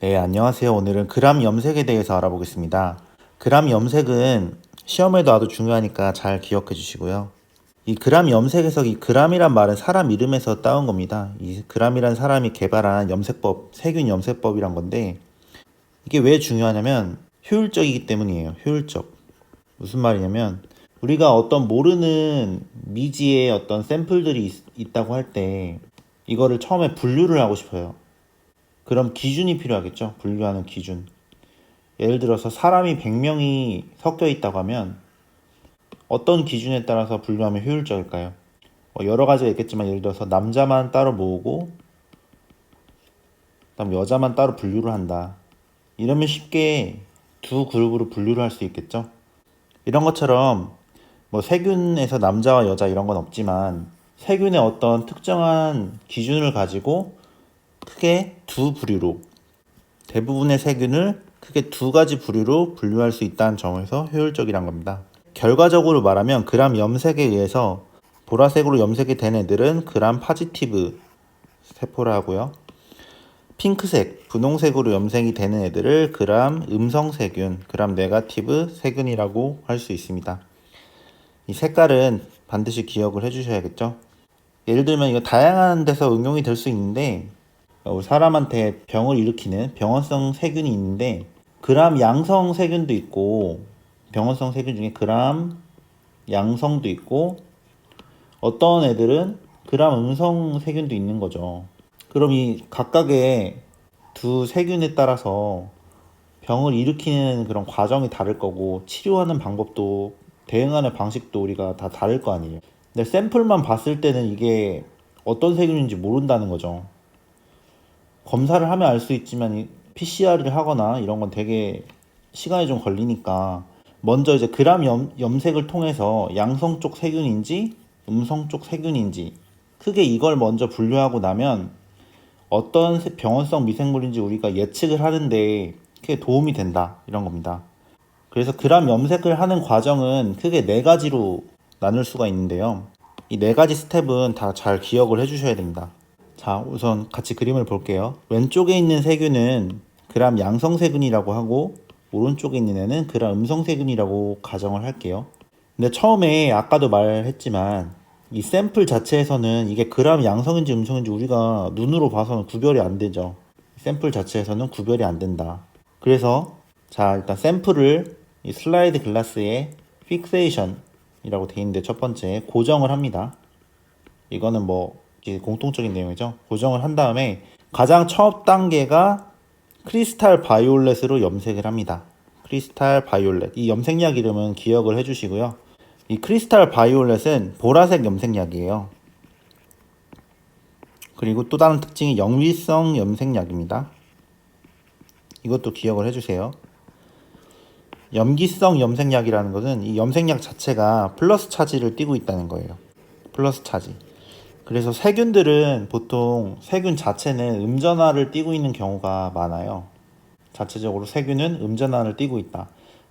네, 안녕하세요. 오늘은 그람 염색에 대해서 알아보겠습니다. 그람 염색은 시험에도 아주 중요하니까 잘 기억해 주시고요. 이 그람 염색에서 이 그람이란 말은 사람 이름에서 따온 겁니다. 이 그람이란 사람이 개발한 염색법, 세균 염색법이란 건데 이게 왜 중요하냐면 효율적이기 때문이에요. 효율적. 무슨 말이냐면 우리가 어떤 모르는 미지의 어떤 샘플들이 있다고 할 때 이거를 처음에 분류를 하고 싶어요. 그럼 기준이 필요하겠죠. 분류하는 기준. 예를 들어서 사람이 100명이 섞여 있다고 하면 어떤 기준에 따라서 분류하면 효율적일까요? 여러 가지가 있겠지만 예를 들어서 남자만 따로 모으고 그다음 여자만 따로 분류를 한다. 이러면 쉽게 두 그룹으로 분류를 할 수 있겠죠. 이런 것처럼 뭐 세균에서 남자와 여자 이런 건 없지만 세균의 어떤 특정한 기준을 가지고 크게 두 부류로 대부분의 세균을 크게 두 가지 부류로 분류할 수 있다는 점에서 효율적이란 겁니다. 결과적으로 말하면 그람 염색에 의해서 보라색으로 염색이 된 애들은 그람 파지티브 세포라 하고요. 핑크색, 분홍색으로 염색이 되는 애들을 그람 음성세균, 그람 네가티브 세균이라고 할 수 있습니다. 이 색깔은 반드시 기억을 해주셔야겠죠. 예를 들면 이거 다양한 데서 응용이 될 수 있는데 우리 사람한테 병을 일으키는 병원성 세균이 있는데 그람 양성 세균도 있고 병원성 세균 중에 그람 양성도 있고 어떤 애들은 그람 음성 세균도 있는 거죠. 그럼 이 각각의 두 세균에 따라서 병을 일으키는 그런 과정이 다를 거고 치료하는 방법도 대응하는 방식도 우리가 다 다를 거 아니에요. 근데 샘플만 봤을 때는 이게 어떤 세균인지 모른다는 거죠. 검사를 하면 알 수 있지만 PCR을 하거나 이런 건 되게 시간이 좀 걸리니까 먼저 이제 그람 염색을 통해서 양성 쪽 세균인지 음성 쪽 세균인지 크게 이걸 먼저 분류하고 나면 어떤 병원성 미생물인지 우리가 예측을 하는데 크게 도움이 된다 이런 겁니다. 그래서 그람 염색을 하는 과정은 크게 네 가지로 나눌 수가 있는데요. 이 네 가지 스텝은 다 잘 기억을 해주셔야 됩니다. 자, 우선 같이 그림을 볼게요. 왼쪽에 있는 세균은 그람 양성세균이라고 하고 오른쪽에 있는 애는 그람 음성세균이라고 가정을 할게요. 근데 처음에 아까도 말했지만 이 샘플 자체에서는 이게 그람 양성인지 음성인지 우리가 눈으로 봐서는 구별이 안 되죠. 샘플 자체에서는 구별이 안 된다. 그래서 자, 일단 샘플을 이 슬라이드 글라스에 픽세이션이라고 되어 있는데 첫 번째 고정을 합니다. 이거는 뭐 공통적인 내용이죠. 고정을 한 다음에 가장 첫 단계가 크리스탈 바이올렛으로 염색을 합니다. 크리스탈 바이올렛. 이 염색약 이름은 기억을 해주시고요. 이 크리스탈 바이올렛은 보라색 염색약이에요. 그리고 또 다른 특징이 영위성 염색약입니다. 이것도 기억을 해주세요. 염기성 염색약이라는 것은 이 염색약 자체가 플러스 차지를 띠고 있다는 거예요. 플러스 차지. 그래서 세균들은 보통 세균 자체는 음전화를 띠고 있는 경우가 많아요. 자체적으로 세균은 음전화를 띠고 있다.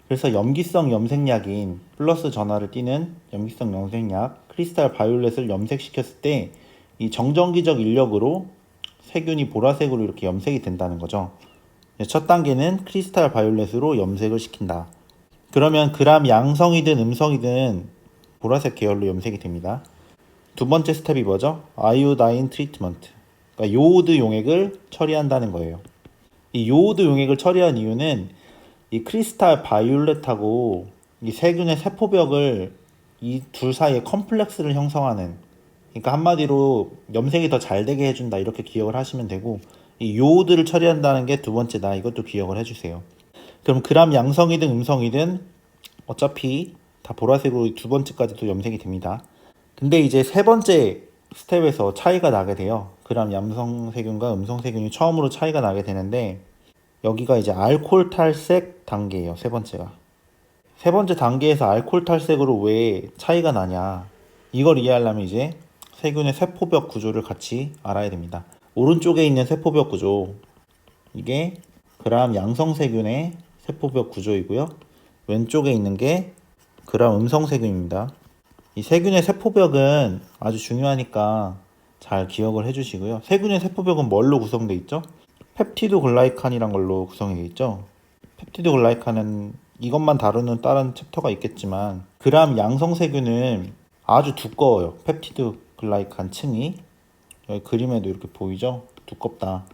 그래서 염기성 염색약인 플러스 전화를 띠는 염기성 염색약 크리스탈 바이올렛을 염색시켰을 때 이 정전기적 인력으로 세균이 보라색으로 이렇게 염색이 된다는 거죠. 첫 단계는 크리스탈 바이올렛으로 염색을 시킨다. 그러면 그람 양성이든 음성이든 보라색 계열로 염색이 됩니다. 두 번째 스텝이 뭐죠? 아이오다인 트리트먼트. 그러니까 요오드 용액을 처리한다는 거예요. 이 요오드 용액을 처리한 이유는 이 크리스탈 바이올렛하고 이 세균의 세포벽을 이 둘 사이에 컴플렉스를 형성하는, 그러니까 한마디로 염색이 더 잘 되게 해준다 이렇게 기억을 하시면 되고, 이 요오드를 처리한다는 게 두 번째다 이것도 기억을 해주세요. 그럼 그람 양성이든 음성이든 어차피 다 보라색으로 두 번째까지도 염색이 됩니다. 근데 이제 세 번째 스텝에서 차이가 나게 돼요. 그람 양성세균과 음성세균이 처음으로 차이가 나게 되는데 여기가 이제 알코올 탈색 단계예요. 세 번째가. 세 번째 단계에서 알코올 탈색으로 왜 차이가 나냐. 이걸 이해하려면 이제 세균의 세포벽 구조를 같이 알아야 됩니다. 오른쪽에 있는 세포벽 구조. 이게 그람 양성세균의 세포벽 구조이고요. 왼쪽에 있는 게 그람 음성세균입니다. 이 세균의 세포벽은 아주 중요하니까 잘 기억을 해주시고요. 세균의 세포벽은 뭘로 구성되어 있죠? 펩티드 글라이칸이란 걸로 구성이 되어 있죠. 펩티드 글라이칸은 이것만 다루는 다른 챕터가 있겠지만 그람 양성세균은 아주 두꺼워요. 펩티드 글라이칸 층이 여기 그림에도 이렇게 보이죠? 두껍다.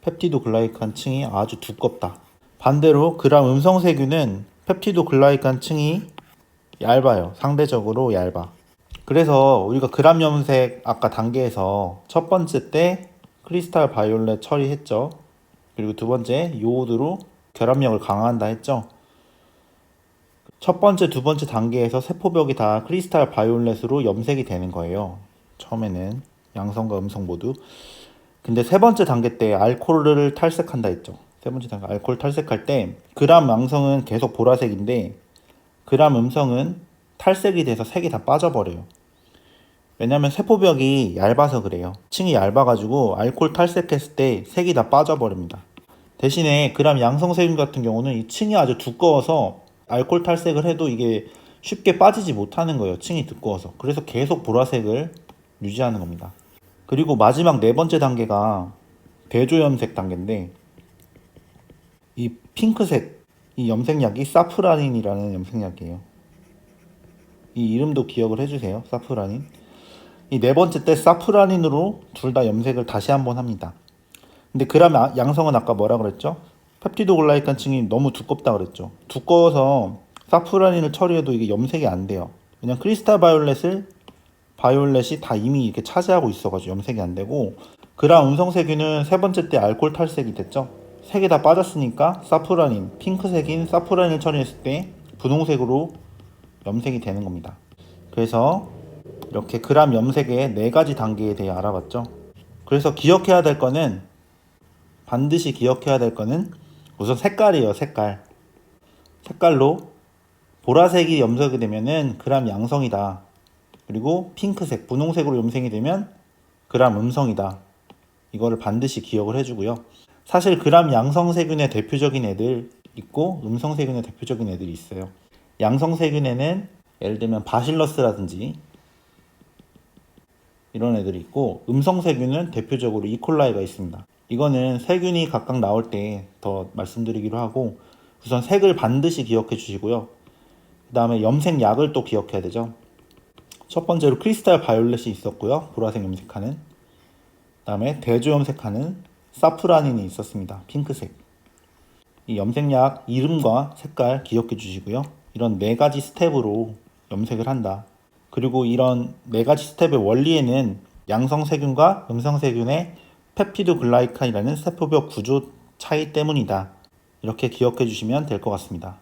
펩티드 글라이칸 층이 아주 두껍다. 반대로 그람 음성세균은 펩티드 글라이칸 층이 얇아요. 상대적으로 얇아. 그래서 우리가 그람 염색 아까 단계에서 첫 번째 때 크리스탈 바이올렛 처리했죠. 그리고 두 번째 요오드로 결합력을 강화한다 했죠. 첫 번째, 두 번째 단계에서 세포벽이 다 크리스탈 바이올렛으로 염색이 되는 거예요. 처음에는 양성과 음성 모두. 근데 세 번째 단계 때 알코올을 탈색한다 했죠. 세 번째 단계 알코올 탈색할 때 그람 양성은 계속 보라색인데 그람 음성은 탈색이 돼서 색이 다 빠져버려요. 왜냐면 세포벽이 얇아서 그래요. 층이 얇아가지고 알코올 탈색했을 때 색이 다 빠져버립니다. 대신에 그람 양성세균 같은 경우는 이 층이 아주 두꺼워서 알코올 탈색을 해도 이게 쉽게 빠지지 못하는 거예요. 층이 두꺼워서. 그래서 계속 보라색을 유지하는 겁니다. 그리고 마지막 네 번째 단계가 대조염색 단계인데 이 핑크색 이 염색약이 사프라닌이라는 염색약이에요. 이 이름도 기억을 해주세요. 사프라닌. 이 네 번째 때 사프라닌으로 둘 다 염색을 다시 한번 합니다. 근데 그람 양성은 아까 뭐라 그랬죠? 펩티드 글라이칸 층이 너무 두껍다 그랬죠. 두꺼워서 사프라닌을 처리해도 이게 염색이 안 돼요. 그냥 크리스탈 바이올렛이 다 이미 이렇게 차지하고 있어가지고 염색이 안 되고 그람 음성세균은 세 번째 때 알코올 탈색이 됐죠. 색이 다 빠졌으니까 사프라닌, 핑크색인 사프라닌을 처리했을 때 분홍색으로 염색이 되는 겁니다. 그래서 이렇게 그람 염색의 네 가지 단계에 대해 알아봤죠. 그래서 기억해야 될 거는 반드시 기억해야 될 거는 우선 색깔이에요. 색깔로 보라색이 염색이 되면은 그람 양성이다. 그리고 핑크색, 분홍색으로 염색이 되면 그람 음성이다. 이거를 반드시 기억을 해주고요. 사실 그람 양성세균의 대표적인 애들 있고 음성세균의 대표적인 애들이 있어요. 양성세균에는 예를 들면 바실러스라든지 이런 애들이 있고 음성세균은 대표적으로 이콜라이가 있습니다. 이거는 세균이 각각 나올 때 더 말씀드리기로 하고 우선 색을 반드시 기억해 주시고요. 그 다음에 염색약을 또 기억해야 되죠. 첫 번째로 크리스탈 바이올렛이 있었고요. 보라색 염색하는. 그 다음에 대조 염색하는 사프라닌이 있었습니다. 핑크색. 이 염색약 이름과 색깔 기억해 주시고요. 이런 네 가지 스텝으로 염색을 한다. 그리고 이런 네 가지 스텝의 원리에는 양성세균과 음성세균의 펩티드 글라이칸이라는 세포벽 구조 차이 때문이다. 이렇게 기억해 주시면 될 것 같습니다.